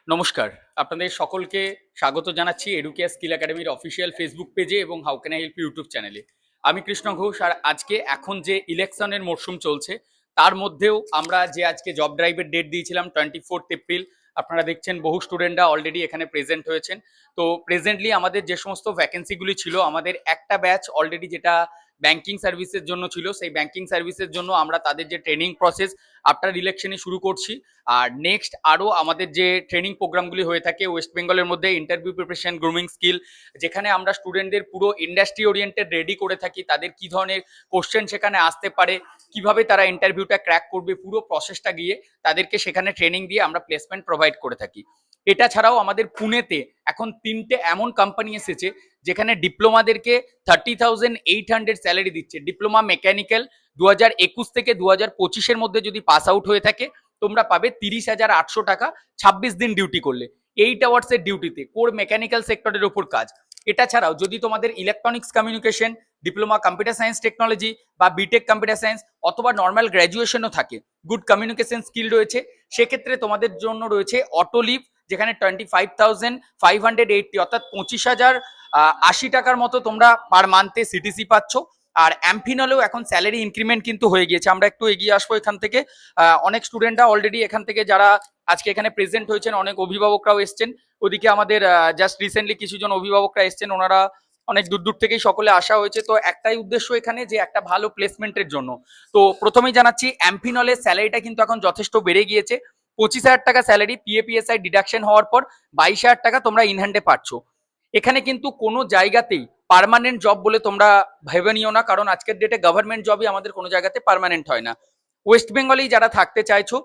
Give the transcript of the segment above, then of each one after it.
নমস্কার, আপনাদের সকলকে স্বাগত জানাচ্ছি এডুকেয়া স্কিল একাডেমির অফিসিয়াল ফেসবুক পেজে এবং how can I help YouTube চ্যানেলে। আমি কৃষ্ণ ঘোষ। আর আজকে এখন যে ইলেকশনের মরশুম চলছে তার মধ্যেও আমরা যে আজকে জব ড্রাইভের ডেট দিয়েছিলাম 24 এপ্রিল, আপনারা দেখছেন বহু স্টুডেন্টরা অলরেডি এখানে প্রেজেন্ট হয়েছেন। তো প্রেজেন্টলি আমাদের যে সমস্ত ভ্যাকেন্সিগুলি ছিল, আমাদের একটা ব্যাচ অলরেডি যেটা ব্যাংকিং সার্ভিসের জন্য ছিল, সেই ব্যাংকিং সার্ভিসের জন্য আমরা তাদের যে ট্রেনিং প্রসেস আফটার ইলেকশনে শুরু করছি। আর নেক্সট আরও আমাদের যে ট্রেনিং প্রোগ্রামগুলি হয়ে থাকে ওয়েস্ট বেঙ্গলের মধ্যে ইন্টারভিউ প্রিপারেশন, গ্রুমিং স্কিল, যেখানে আমরা স্টুডেন্টদের পুরো ইন্ডাস্ট্রি ওরিয়েন্টেড রেডি করে থাকি। তাদের কি ধরনের কোশ্চেন সেখানে আসতে পারে, কিভাবে তারা ইন্টারভিউটা ক্র্যাক করবে, পুরো প্রসেসটা গিয়ে তাদেরকে সেখানে ট্রেনিং দিয়ে আমরা প্লেসমেন্ট প্রোভাইড করে থাকি। এটা ছাড়াও আমাদের পুনেতে এখন 3টে এমন কোম্পানি এসেছে যেখানে ডিপ্লোমাদেরকে 30,800 স্যালারি দিচ্ছে। ডিপ্লোমা মেকানিক্যাল 2021 থেকে 2025-এর মধ্যে যদি পাস আউট হয়ে থাকে তোমরা পাবে 30,800 টাকা 26 দিন ডিউটি করলে। 8 আওয়ার্সের ডিউটিতে কোর মেকানিক্যাল সেক্টরের ওপর কাজ। এটা ছাড়াও যদি তোমাদের electronics communication, diploma computer science technology বা বিটেক কম্পিউটার সায়েন্স অথবা নর্মাল গ্র্যাজুয়েশনও থাকে, গুড কমিউনিকেশন স্কিল রয়েছে, সেক্ষেত্রে তোমাদের জন্য রয়েছে অটো লিভ, যেখানে 25,580 অর্থাৎ 25,080 টাকার মতো তোমরা পার মান্থে সিটিসি পাচ্ছ। আর অ্যাম্ফিনলেও এখন স্যালারি ইনক্রিমেন্ট কিন্তু হয়ে গিয়েছে। আমরা একটু এগিয়ে আসবো এখান থেকে। অনেক স্টুডেন্টরা অলরেডি এখান থেকে যারা আজকে এখানে প্রেজেন্ট হয়েছেন, অনেক অভিভাবকরাও এসছেন। ওদিকে আমাদের জাস্ট রিসেন্টলি কিছুজন অভিভাবকরা এসছেন, ওনারা অনেক দূর দূর থেকেই সকলে আসা হয়েছে। তো একটাই উদ্দেশ্য এখানে যে একটা ভালো প্লেসমেন্টের জন্য। তো প্রথমেই জানাচ্ছি অ্যাম্ফিনলের স্যালারিটা কিন্তু এখন যথেষ্ট বেড়ে গিয়েছে। 25,000 টাকা স্যালারি, পিএপিএসআই ডিডাকশন হওয়ার পর 22,000 টাকা তোমরা ইন হ্যান্ডে পাচ্ছ। এখানে কিন্তু কোনো জায়গাতেই পার্মানেন্ট জব বলে তোমরা ভেবে নিও না, কারণ আজকের ডেটে গভর্নমেন্ট জবই আমাদের কোনো জায়গাতে পার্মানেন্ট হয় না। ওয়েস্ট বেঙ্গলেই যারা থাকতে চাইছো,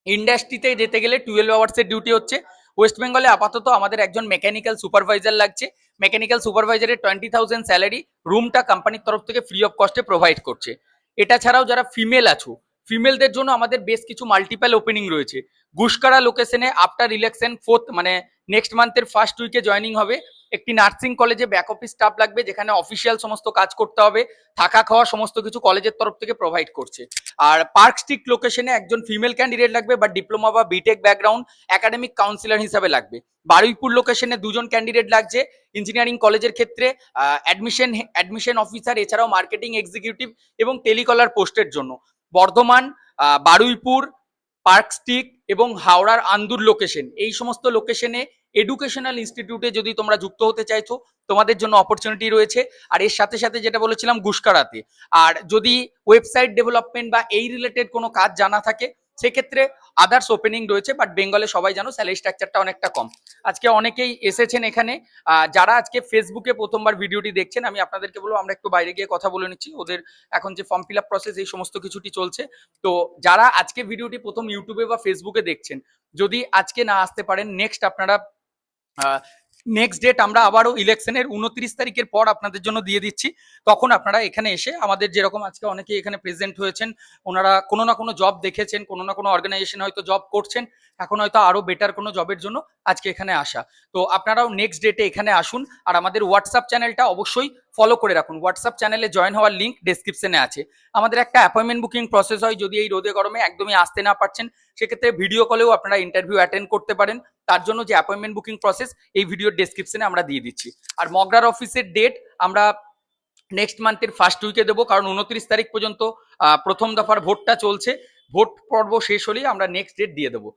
ইন্ডাস্ট্রিতে যেতে গেলে 12 আওয়ার্সের ডিউটি হচ্ছে। ওয়েস্ট বেঙ্গলে আপাতত আমাদের একজন মেকানিক্যাল সুপারভাইজার লাগছে। মেকানিক্যাল সুপারভাইজারের 20,000 স্যালারি, রুমটা কোম্পানির তরফ থেকে ফ্রি অফ কস্টে প্রোভাইড করছে। এটা ছাড়াও যারা ফিমেল আছো, ফিমেলদের জন্য আমাদের বেশ কিছু মাল্টিপল ওপেনিং রয়েছে। গুসকারা লোকেশনে আফটার ইলেকশন মানে নেক্সট মান্থের ফার্স্ট উইকে জয়নিং হবে। একটি নার্সিং কলেজে ব্যাক অফিস স্টাফ লাগবে, যেখানে অফিসিয়াল সমস্ত কাজ করতে হবে, থাকা খাওয়া সমস্ত কিছু কলেজের তরফ থেকে প্রোভাইড করছে। আর পার্ক স্ট্রিট লোকেশনে একজন ফিমেল ক্যান্ডিডেট লাগবে, বা ডিপ্লোমা বা বিটেক ব্যাকগ্রাউন্ড, একাডেমিক কাউন্সিলর হিসাবে লাগবে। বারুইপুর লোকেশনে 2জন ক্যান্ডিডেট লাগছে ইঞ্জিনিয়ারিং কলেজের ক্ষেত্রে, অ্যাডমিশন অফিসার, এছাড়াও মার্কেটিং এক্সিকিউটিভ এবং টেলিকলার পোস্টের জন্য। বর্ধমান, বারুইপুর, পার্ক স্ট্রিট এবং হাওড়ার আন্দুর লোকেশন, এই সমস্ত লোকেশনে এডুকেশনাল ইনস্টিটিউটে যদি তোমরা যুক্ত হতে চাইছো, তোমাদের জন্য অপরচুনিটি রয়েছে। আর এর সাথে সাথে যেটা বলেছিলাম গুসকারাতে, আর যদি ওয়েবসাইট ডেভেলপমেন্ট বা এই রিলেটেড কোনো কাজ জানা থাকে সেক্ষেত্রে আদার্স ওপেনিং রয়েছে। বাট বেঙ্গলে সবাই জানো স্যালারি স্ট্রাকচারটা অনেকটা কম। আজকে অনেকেই এসেছেন এখানে। যারা আজকে ফেসবুকে প্রথমবার ভিডিওটি দেখছেন, আমি আপনাদেরকে বলবো আমরা একটু বাইরে গিয়ে কথা বলে নিচ্ছি। ওদের এখন যে ফর্ম ফিল আপ প্রসেস এই সমস্ত কিছুটি চলছে। তো যারা আজকে ভিডিওটি প্রথম ইউটিউবে বা ফেসবুকে দেখছেন, যদি আজকে না আসতে পারেন, নেক্সট আপনারা নেক্সট ডেট আমরা আবারও ইলেকশনের 29 তারিখের পর আপনাদের জন্য দিয়ে দিচ্ছি। তখন আপনারা এখানে এসে আমাদের যেরকম আজকে অনেকে এখানে প্রেজেন্ট হয়েছেন, ওনারা কোনো না কোনো জব দেখেছেন, কোনো না কোনো অর্গানাইজেশন হয়তো জব করছেন, এখন হয়তো আরো বেটার কোনো জবের জন্য আজকে এখানে আসা। তো আপনারাও নেক্সট ডেটে এখানে আসুন। আর আমাদের হোয়াটসঅ্যাপ চ্যানেলটা অবশ্যই ফলো করে রাখুন। হোয়াটসঅ্যাপ চ্যানেলে জয়েন হওয়ার লিঙ্ক ডেসক্রিপশনে আছে। আমাদের একটা অ্যাপয়েন্টমেন্ট বুকিং প্রসেস হয়, যদি এই রোদে গরমে একদমই আসতে না পারছেন সেক্ষেত্রে ভিডিও কলেও আপনারা ইন্টারভিউ অ্যাটেন্ড করতে পারেন। তার জন্য যে অ্যাপয়েন্টমেন্ট বুকিং প্রসেস এই ভিডিওর ডেসক্রিপশনে আমরা দিয়ে দিচ্ছি। আর মগরার অফিসের ডেট আমরা নেক্সট মান্থের ফার্স্ট উইকে দেবো, কারণ 29 তারিখ পর্যন্ত প্রথম দফার ভোটটা চলছে। ভোট পর্ব শেষ হলেই আমরা নেক্সট ডেট দিয়ে দেবো।